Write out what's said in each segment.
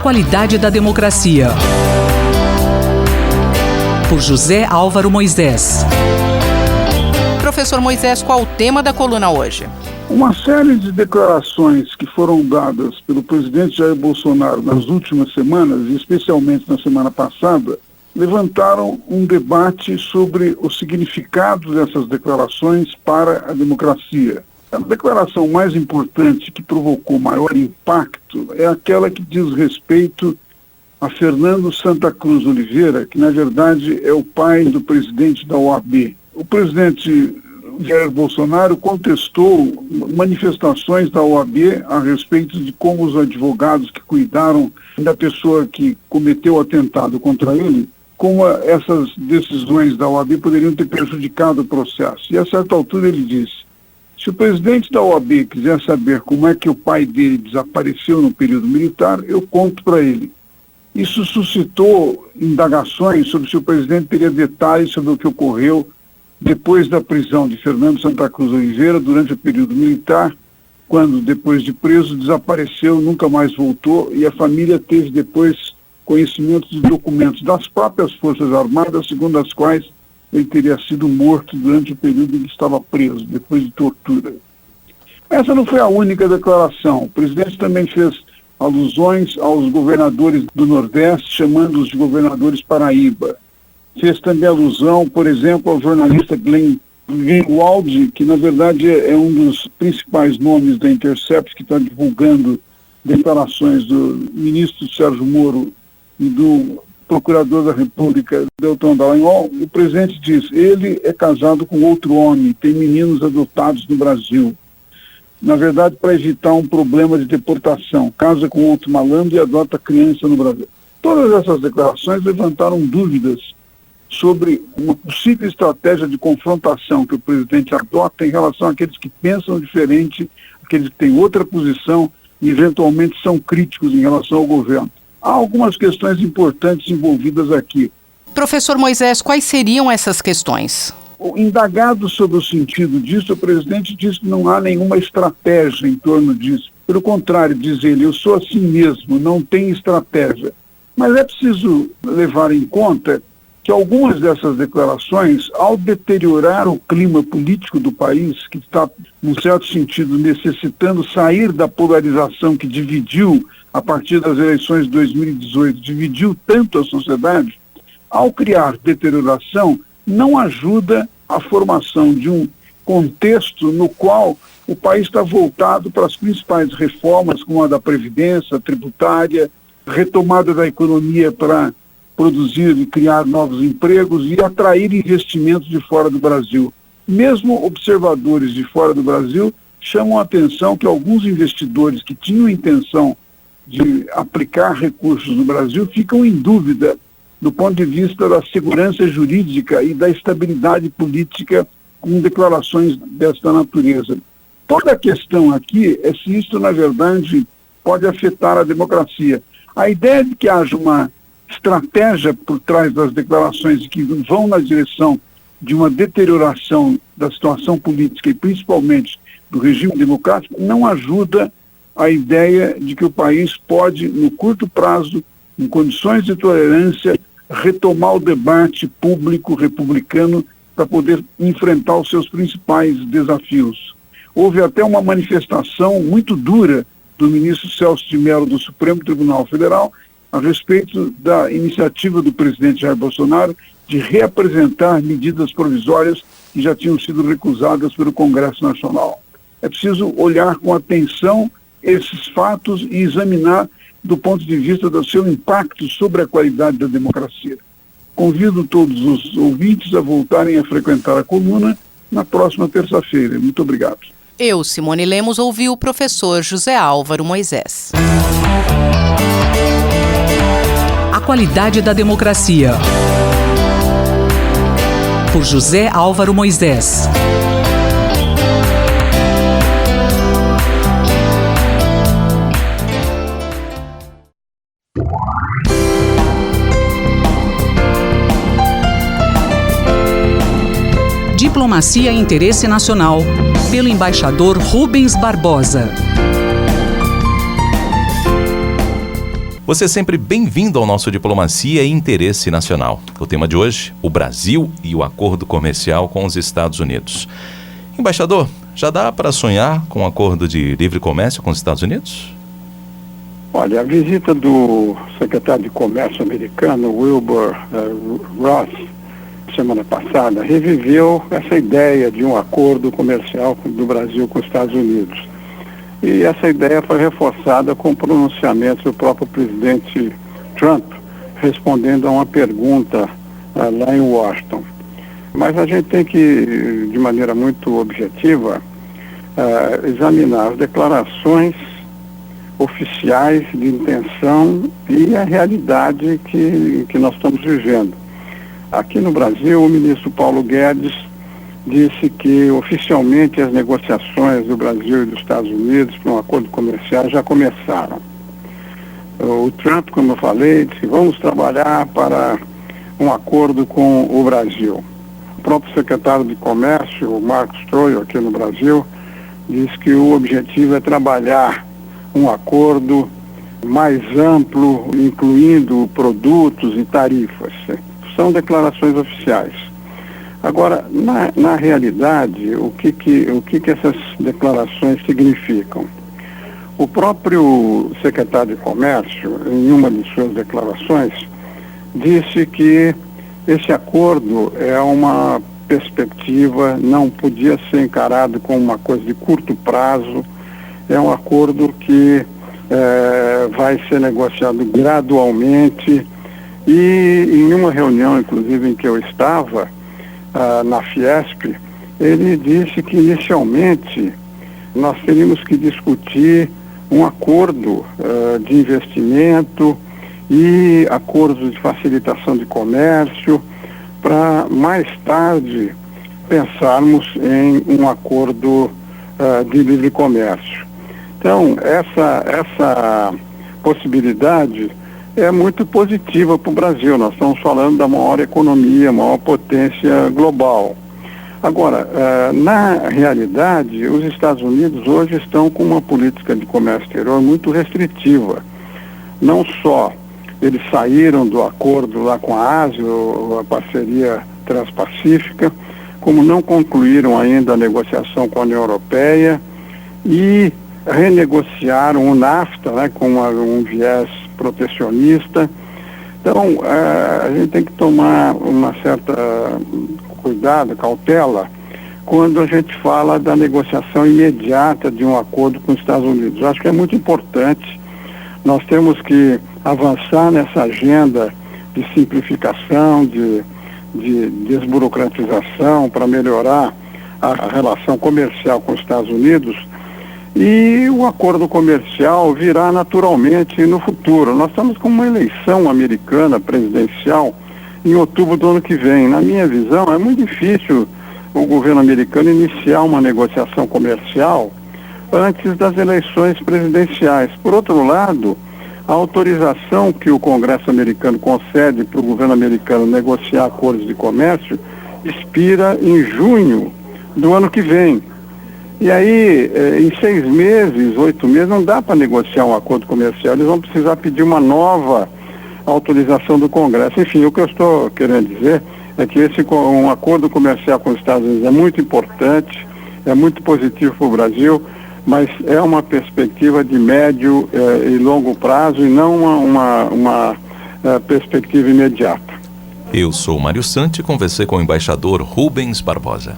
qualidade da democracia. Por José Álvaro Moisés. Professor Moisés, qual o tema da coluna hoje? Uma série de declarações que foram dadas pelo presidente Jair Bolsonaro nas últimas semanas, e especialmente na semana passada, levantaram um debate sobre o significado dessas declarações para a democracia. A declaração mais importante que provocou maior impacto é aquela que diz respeito a Fernando Santa Cruz Oliveira, que na verdade é o pai do presidente da OAB. O presidente Jair Bolsonaro contestou manifestações da OAB a respeito de como os advogados que cuidaram da pessoa que cometeu o atentado contra ele, como essas decisões da OAB poderiam ter prejudicado o processo. E a certa altura ele disse: se o presidente da OAB quiser saber como é que o pai dele desapareceu no período militar, eu conto para ele. Isso suscitou indagações sobre se o presidente teria detalhes sobre o que ocorreu depois da prisão de Fernando Santa Cruz Oliveira durante o período militar, quando, depois de preso, desapareceu, nunca mais voltou, e a família teve depois conhecimento de documentos das próprias Forças Armadas, segundo as quais ele teria sido morto durante o período em que estava preso, depois de tortura. Essa não foi a única declaração. O presidente também fez alusões aos governadores do Nordeste, chamando-os de governadores Paraíba. Fez também alusão, por exemplo, ao jornalista Glenn Greenwald, que na verdade é um dos principais nomes da Intercept, que está divulgando declarações do ministro Sérgio Moro e do procurador da República, Deltan Dallagnol. O presidente diz: ele é casado com outro homem, tem meninos adotados no Brasil. Na verdade, para evitar um problema de deportação, casa com outro malandro e adota criança no Brasil. Todas essas declarações levantaram dúvidas sobre uma possível estratégia de confrontação que o presidente adota em relação àqueles que pensam diferente, aqueles que têm outra posição e eventualmente são críticos em relação ao governo. Há algumas questões importantes envolvidas aqui. Professor Moisés, quais seriam essas questões? Indagado sobre o sentido disso, o presidente diz que não há nenhuma estratégia em torno disso. Pelo contrário, diz ele, eu sou assim mesmo, não tem estratégia. Mas é preciso levar em conta que algumas dessas declarações, ao deteriorar o clima político do país, que está, num certo sentido, necessitando sair da polarização que dividiu, a partir das eleições de 2018, dividiu tanto a sociedade, ao criar deterioração, não ajuda a formação de um contexto no qual o país está voltado para as principais reformas, como a da Previdência, a tributária, retomada da economia para produzir e criar novos empregos e atrair investimentos de fora do Brasil. Mesmo observadores de fora do Brasil chamam a atenção que alguns investidores que tinham intenção de aplicar recursos no Brasil ficam em dúvida do ponto de vista da segurança jurídica e da estabilidade política com declarações desta natureza. Toda a questão aqui é se isso, na verdade, pode afetar a democracia. A ideia de que haja uma estratégia por trás das declarações que vão na direção de uma deterioração da situação política e principalmente do regime democrático não ajuda a ideia de que o país pode, no curto prazo, em condições de tolerância, retomar o debate público republicano para poder enfrentar os seus principais desafios. Houve até uma manifestação muito dura do ministro Celso de Mello do Supremo Tribunal Federal a respeito da iniciativa do presidente Jair Bolsonaro de reapresentar medidas provisórias que já tinham sido recusadas pelo Congresso Nacional. É preciso olhar com atenção esses fatos e examinar do ponto de vista do seu impacto sobre a qualidade da democracia. Convido todos os ouvintes a voltarem a frequentar a coluna na próxima terça-feira. Muito obrigado. Eu, Simone Lemos, ouvi o professor José Álvaro Moisés. A qualidade da democracia. Por José Álvaro Moisés. Diplomacia e Interesse Nacional, pelo embaixador Rubens Barbosa. Você é sempre bem-vindo ao nosso Diplomacia e Interesse Nacional. O tema de hoje, o Brasil e o acordo comercial com os Estados Unidos. Embaixador, já dá para sonhar com um acordo de livre comércio com os Estados Unidos? Olha, a visita do secretário de Comércio americano, Wilbur Ross, semana passada, reviveu essa ideia de um acordo comercial do Brasil com os Estados Unidos. E essa ideia foi reforçada com o pronunciamento do próprio presidente Trump, respondendo a uma pergunta lá em Washington. Mas a gente tem que, de maneira muito objetiva, examinar as declarações oficiais de intenção e a realidade que nós estamos vivendo. Aqui no Brasil, o ministro Paulo Guedes disse que oficialmente as negociações do Brasil e dos Estados Unidos para um acordo comercial já começaram. O Trump, como eu falei, disse que vamos trabalhar para um acordo com o Brasil. O próprio secretário de Comércio, o Marcos Troio, aqui no Brasil, disse que o objetivo é trabalhar um acordo mais amplo, incluindo produtos e tarifas. São declarações oficiais. Agora, na realidade, o que essas declarações significam? O próprio secretário de Comércio, em uma de suas declarações, disse que esse acordo é uma perspectiva, não podia ser encarado como uma coisa de curto prazo, é um acordo que vai ser negociado gradualmente e em uma reunião, inclusive, em que eu estava, na Fiesp, ele disse que inicialmente nós teríamos que discutir um acordo de investimento e acordos de facilitação de comércio para mais tarde pensarmos em um acordo de livre comércio. Então, essa possibilidade é muito positiva para o Brasil. Nós estamos falando da maior economia, maior potência global. Agora, na realidade, os Estados Unidos hoje estão com uma política de comércio exterior muito restritiva. Não só eles saíram do acordo lá com a Ásia, a parceria transpacífica, como não concluíram ainda a negociação com a União Europeia e renegociaram o NAFTA, né, com um viés protecionista. Então, a gente tem que tomar uma certa cuidado, cautela, quando a gente fala da negociação imediata de um acordo com os Estados Unidos. Eu acho que é muito importante. Nós temos que avançar nessa agenda de simplificação, de desburocratização para melhorar a relação comercial com os Estados Unidos. E o acordo comercial virá naturalmente no futuro. Nós estamos com uma eleição americana presidencial em outubro do ano que vem. Na minha visão, é muito difícil o governo americano iniciar uma negociação comercial antes das eleições presidenciais. Por outro lado, a autorização que o Congresso americano concede para o governo americano negociar acordos de comércio expira em junho do ano que vem. E aí, em 6 meses, 8 meses, não dá para negociar um acordo comercial. Eles vão precisar pedir uma nova autorização do Congresso. Enfim, o que eu estou querendo dizer é que um acordo comercial com os Estados Unidos é muito importante, é muito positivo para o Brasil, mas é uma perspectiva de médio e longo prazo e não uma perspectiva imediata. Eu sou Mário Santi e conversei com o embaixador Rubens Barbosa.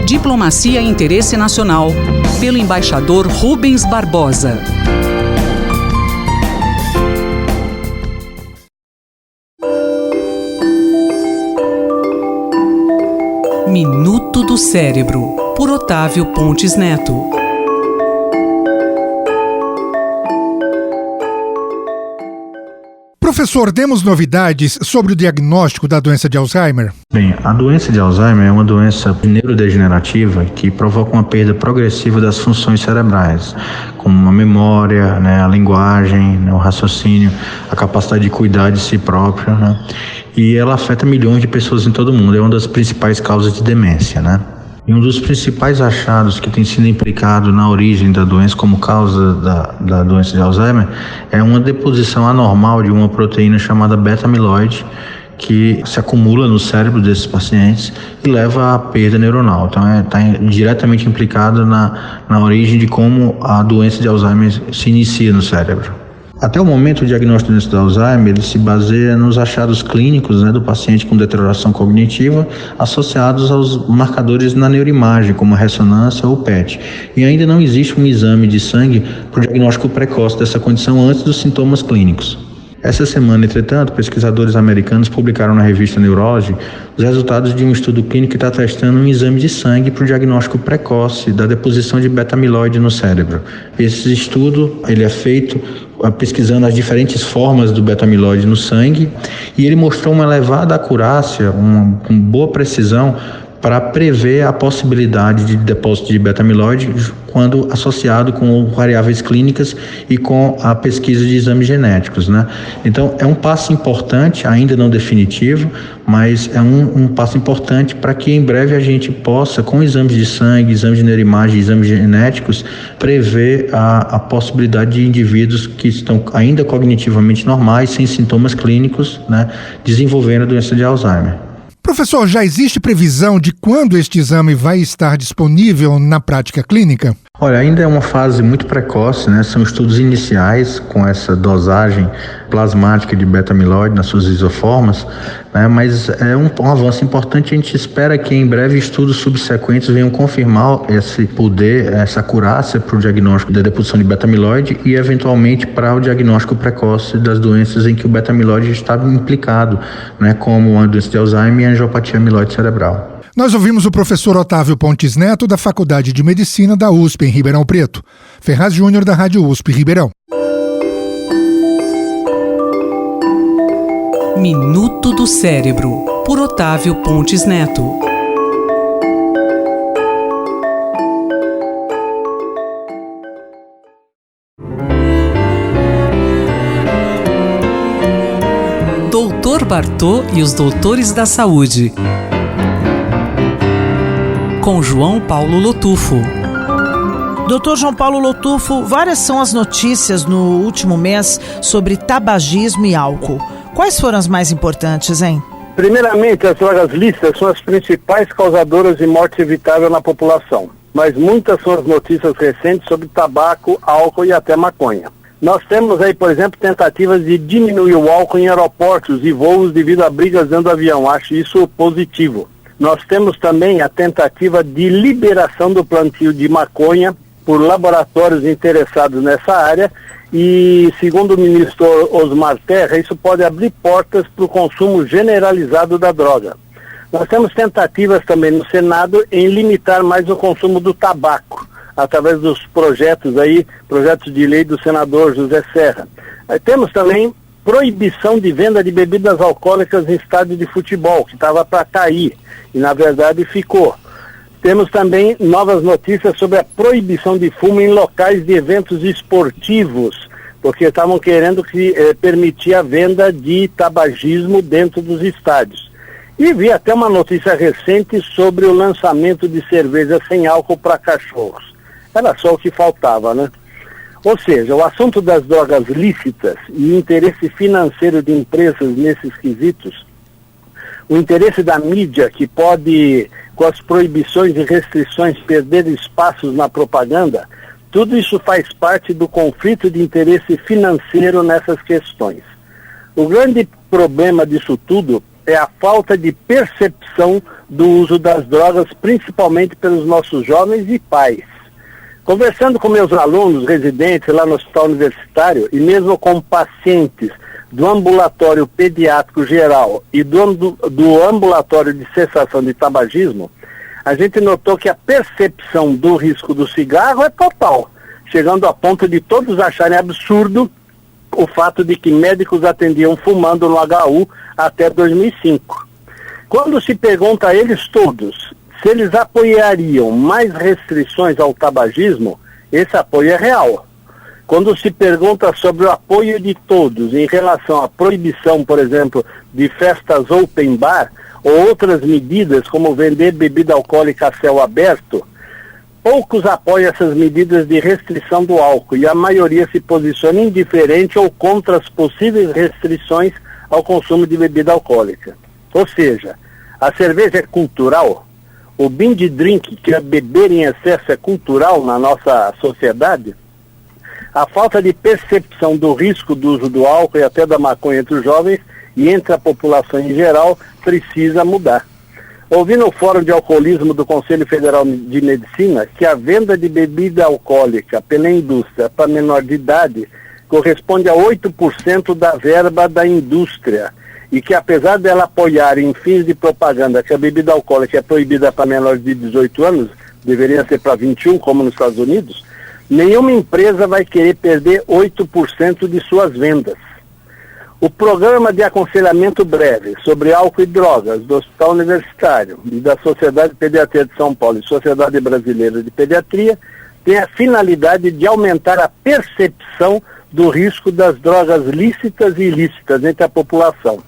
Diplomacia e Interesse Nacional, pelo embaixador Rubens Barbosa. Minuto do Cérebro, por Otávio Pontes Neto. Professor, demos novidades sobre o diagnóstico da doença de Alzheimer? Bem, a doença de Alzheimer é uma doença neurodegenerativa que provoca uma perda progressiva das funções cerebrais, como a memória, a linguagem, o raciocínio, a capacidade de cuidar de si próprio, E ela afeta milhões de pessoas em todo o mundo, é uma das principais causas de demência, E um dos principais achados que tem sido implicado na origem da doença como causa da doença de Alzheimer é uma deposição anormal de uma proteína chamada beta-amiloide, que se acumula no cérebro desses pacientes e leva à perda neuronal. Então está diretamente implicado na origem de como a doença de Alzheimer se inicia no cérebro. Até o momento, o diagnóstico da doença de Alzheimer ele se baseia nos achados clínicos, do paciente com deterioração cognitiva associados aos marcadores na neuroimagem, como a ressonância ou o PET. E ainda não existe um exame de sangue para o diagnóstico precoce dessa condição antes dos sintomas clínicos. Essa semana, entretanto, pesquisadores americanos publicaram na revista Neurology os resultados de um estudo clínico que está testando um exame de sangue para o diagnóstico precoce da deposição de beta-amiloide no cérebro. Esse estudo ele é feito pesquisando as diferentes formas do beta-amiloide no sangue e ele mostrou uma elevada acurácia, com boa precisão para prever a possibilidade de depósito de beta-amiloide quando associado com variáveis clínicas e com a pesquisa de exames genéticos, Então, é um passo importante, ainda não definitivo, mas é um passo importante para que em breve a gente possa, com exames de sangue, exames de neuroimagem, exames genéticos, prever a possibilidade de indivíduos que estão ainda cognitivamente normais, sem sintomas clínicos, desenvolvendo a doença de Alzheimer. Professor, já existe previsão de quando este exame vai estar disponível na prática clínica? Olha, ainda é uma fase muito precoce, São estudos iniciais com essa dosagem plasmática de beta-amiloide nas suas isoformas, Mas é um avanço importante. A gente espera que em breve estudos subsequentes venham confirmar esse poder, essa acurácia para o diagnóstico da deposição de beta-amiloide e eventualmente para o diagnóstico precoce das doenças em que o beta-amiloide está implicado, como a doença de Alzheimer e a angiopatia amiloide cerebral. Nós ouvimos o professor Otávio Pontes Neto, da Faculdade de Medicina da USP, em Ribeirão Preto. Ferraz Júnior, da Rádio USP, Ribeirão. Minuto do Cérebro, por Otávio Pontes Neto. Doutor Bartô e os Doutores da Saúde. Com João Paulo Lotufo. Dr. João Paulo Lotufo, várias são as notícias no último mês sobre tabagismo e álcool. Quais foram as mais importantes, hein? Primeiramente, as drogas lícitas são as principais causadoras de morte evitável na população. Mas muitas são as notícias recentes sobre tabaco, álcool e até maconha. Nós temos aí, por exemplo, tentativas de diminuir o álcool em aeroportos e voos devido a brigas dentro do avião. Acho isso positivo. Nós temos também a tentativa de liberação do plantio de maconha por laboratórios interessados nessa área e, segundo o ministro Osmar Terra, isso pode abrir portas para o consumo generalizado da droga. Nós temos tentativas também no Senado em limitar mais o consumo do tabaco, através dos projetos de lei do senador José Serra. Temos também proibição de venda de bebidas alcoólicas em estádio de futebol, que estava para cair, e na verdade ficou. Temos também novas notícias sobre a proibição de fumo em locais de eventos esportivos, porque estavam querendo permitir a venda de tabagismo dentro dos estádios. E vi até uma notícia recente sobre o lançamento de cerveja sem álcool para cachorros. Era só o que faltava, Ou seja, o assunto das drogas lícitas e o interesse financeiro de empresas nesses quesitos, o interesse da mídia que pode, com as proibições e restrições, perder espaços na propaganda, tudo isso faz parte do conflito de interesse financeiro nessas questões. O grande problema disso tudo é a falta de percepção do uso das drogas, principalmente pelos nossos jovens e pais. Conversando com meus alunos residentes lá no hospital universitário e mesmo com pacientes do ambulatório pediátrico geral e do ambulatório de cessação de tabagismo, a gente notou que a percepção do risco do cigarro é total, chegando a ponto de todos acharem absurdo o fato de que médicos atendiam fumando no HU até 2005. Quando se pergunta a eles todos se eles apoiariam mais restrições ao tabagismo, esse apoio é real. Quando se pergunta sobre o apoio de todos em relação à proibição, por exemplo, de festas open bar, ou outras medidas, como vender bebida alcoólica a céu aberto, poucos apoiam essas medidas de restrição do álcool e a maioria se posiciona indiferente ou contra as possíveis restrições ao consumo de bebida alcoólica. Ou seja, a cerveja é cultural, o binge drink, que é beber em excesso, é cultural na nossa sociedade. A falta de percepção do risco do uso do álcool e até da maconha entre os jovens e entre a população em geral precisa mudar. Ouvi no Fórum de Alcoolismo do Conselho Federal de Medicina que a venda de bebida alcoólica pela indústria para menor de idade corresponde a 8% da verba da indústria e que apesar dela apoiar em fins de propaganda que a bebida alcoólica é proibida para menores de 18 anos, deveria ser para 21, como nos Estados Unidos, nenhuma empresa vai querer perder 8% de suas vendas. O programa de aconselhamento breve sobre álcool e drogas do Hospital Universitário e da Sociedade de Pediatria de São Paulo e Sociedade Brasileira de Pediatria tem a finalidade de aumentar a percepção do risco das drogas lícitas e ilícitas entre a população.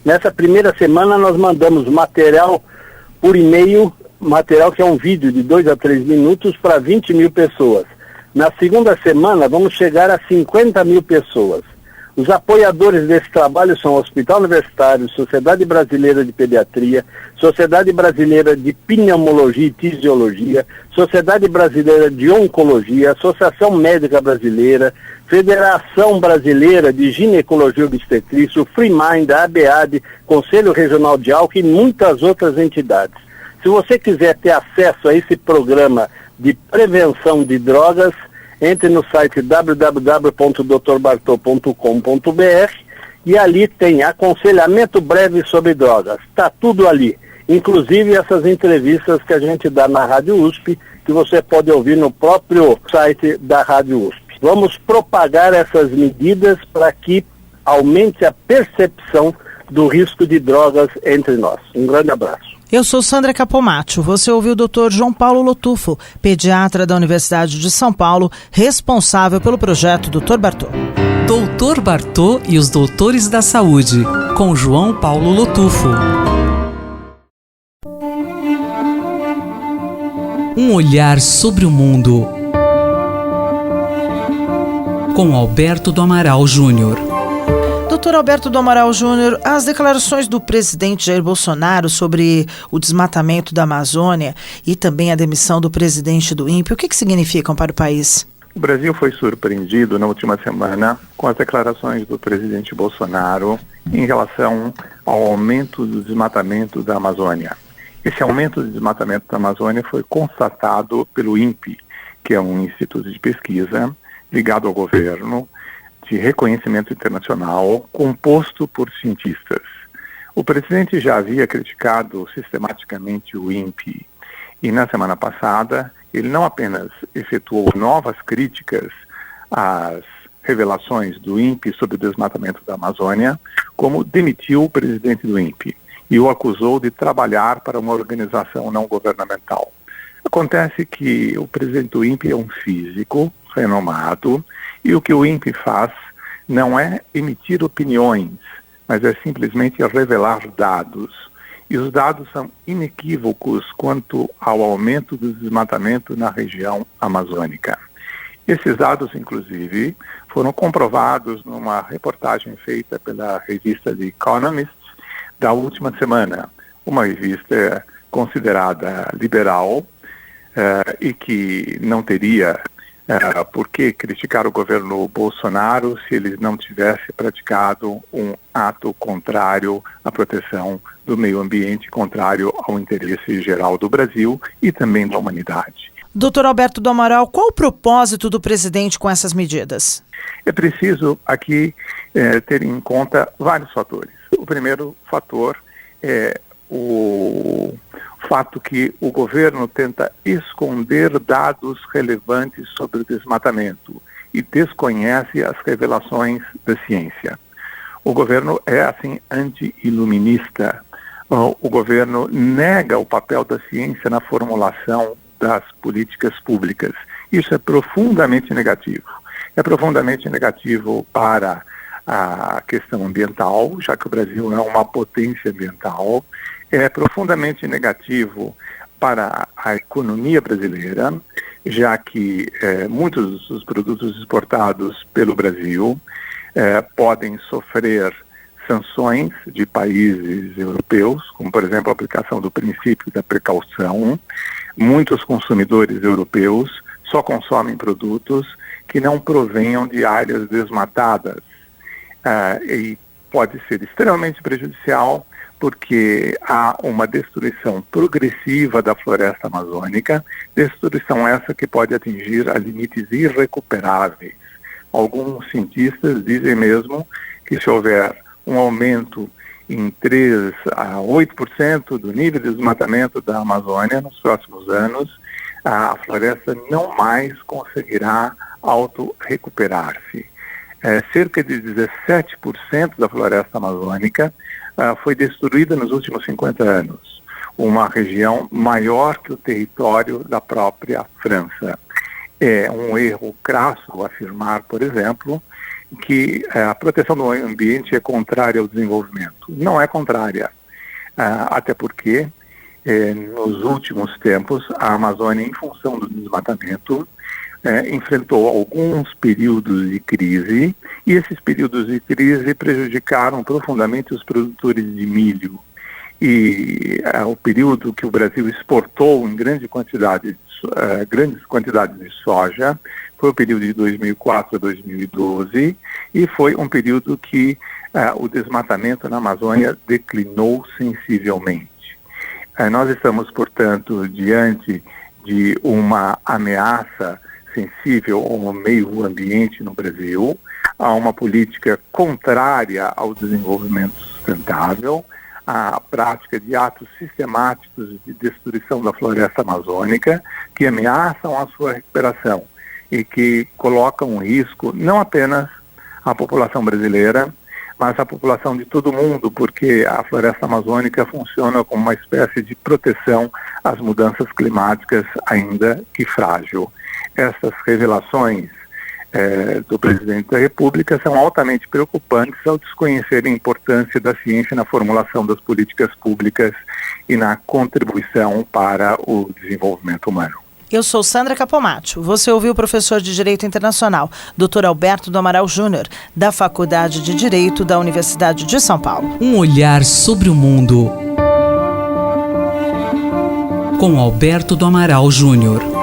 Nessa primeira semana nós mandamos material por e-mail, material que é um vídeo de 2 a 3 minutos para 20 mil pessoas. Na segunda semana vamos chegar a 50 mil pessoas. Os apoiadores desse trabalho são o Hospital Universitário, Sociedade Brasileira de Pediatria, Sociedade Brasileira de Pneumologia e Tisiologia, Sociedade Brasileira de Oncologia, Associação Médica Brasileira, Federação Brasileira de Ginecologia e Obstetrícia, o FreeMind, a ABAD, Conselho Regional de Álcool e muitas outras entidades. Se você quiser ter acesso a esse programa de prevenção de drogas, entre no site www.drbartô.com.br e ali tem aconselhamento breve sobre drogas. Está tudo ali, inclusive essas entrevistas que a gente dá na Rádio USP, que você pode ouvir no próprio site da Rádio USP. Vamos propagar essas medidas para que aumente a percepção do risco de drogas entre nós. Um grande abraço. Eu sou Sandra Capomatto. Você ouviu o Dr. João Paulo Lotufo, pediatra da Universidade de São Paulo, responsável pelo projeto Dr. Bartô. Dr. Bartô e os Doutores da Saúde, com João Paulo Lotufo. Um olhar sobre o mundo, com Alberto do Amaral Júnior. Doutor Alberto do Amaral Júnior, as declarações do presidente Jair Bolsonaro sobre o desmatamento da Amazônia e também a demissão do presidente do INPE, o que significam para o país? O Brasil foi surpreendido na última semana com as declarações do presidente Bolsonaro em relação ao aumento do desmatamento da Amazônia. Esse aumento do desmatamento da Amazônia foi constatado pelo INPE, que é um instituto de pesquisa ligado ao governo, de reconhecimento internacional, composto por cientistas. O presidente já havia criticado sistematicamente o INPE e na semana passada ele não apenas efetuou novas críticas às revelações do INPE sobre o desmatamento da Amazônia, como demitiu o presidente do INPE e o acusou de trabalhar para uma organização não governamental. Acontece que o presidente do INPE é um físico renomado e o que o INPE faz não é emitir opiniões, mas é simplesmente revelar dados. E os dados são inequívocos quanto ao aumento do desmatamento na região amazônica. Esses dados, inclusive, foram comprovados numa reportagem feita pela revista The Economist da última semana, uma revista considerada liberal e que não teria por que criticar o governo Bolsonaro se ele não tivesse praticado um ato contrário à proteção do meio ambiente, contrário ao interesse geral do Brasil e também da humanidade. Doutor Alberto do Amaral, qual o propósito do presidente com essas medidas? É preciso aqui ter em conta vários fatores. O primeiro fator é o fato que o governo tenta esconder dados relevantes sobre o desmatamento e desconhece as revelações da ciência. O governo é, assim, anti-iluminista. O governo nega o papel da ciência na formulação das políticas públicas. Isso é profundamente negativo. É profundamente negativo para a questão ambiental, já que o Brasil é uma potência ambiental, é profundamente negativo para a economia brasileira, já que muitos dos produtos exportados pelo Brasil podem sofrer sanções de países europeus, como, por exemplo, a aplicação do princípio da precaução. Muitos consumidores europeus só consomem produtos que não provenham de áreas desmatadas. E pode ser extremamente prejudicial porque há uma destruição progressiva da floresta amazônica, destruição essa que pode atingir a limites irrecuperáveis. Alguns cientistas dizem mesmo que se houver um aumento em 3 a 8% do nível de desmatamento da Amazônia nos próximos anos, a floresta não mais conseguirá auto-recuperar-se. Cerca de 17% da floresta amazônica foi destruída nos últimos 50 anos, uma região maior que o território da própria França. É um erro crasso afirmar, por exemplo, que a proteção do ambiente é contrária ao desenvolvimento. Não é contrária, até porque nos últimos tempos a Amazônia, em função do desmatamento, enfrentou alguns períodos de crise, e esses períodos de crise prejudicaram profundamente os produtores de milho. E o período que o Brasil exportou em grandes quantidades de soja foi o período de 2004 a 2012, e foi um período que o desmatamento na Amazônia declinou sensivelmente. Nós estamos, portanto, diante de uma ameaça sensível ao meio ambiente no Brasil, a uma política contrária ao desenvolvimento sustentável, a prática de atos sistemáticos de destruição da floresta amazônica que ameaçam a sua recuperação e que colocam em risco não apenas a população brasileira, mas a população de todo mundo, porque a floresta amazônica funciona como uma espécie de proteção às mudanças climáticas, ainda que frágil. Essas revelações do presidente da República são altamente preocupantes ao desconhecer a importância da ciência na formulação das políticas públicas e na contribuição para o desenvolvimento humano. Eu sou Sandra Capomatto. Você ouviu o professor de Direito Internacional, Dr. Alberto do Amaral Júnior, da Faculdade de Direito da Universidade de São Paulo. Um olhar sobre o mundo com Alberto do Amaral Júnior.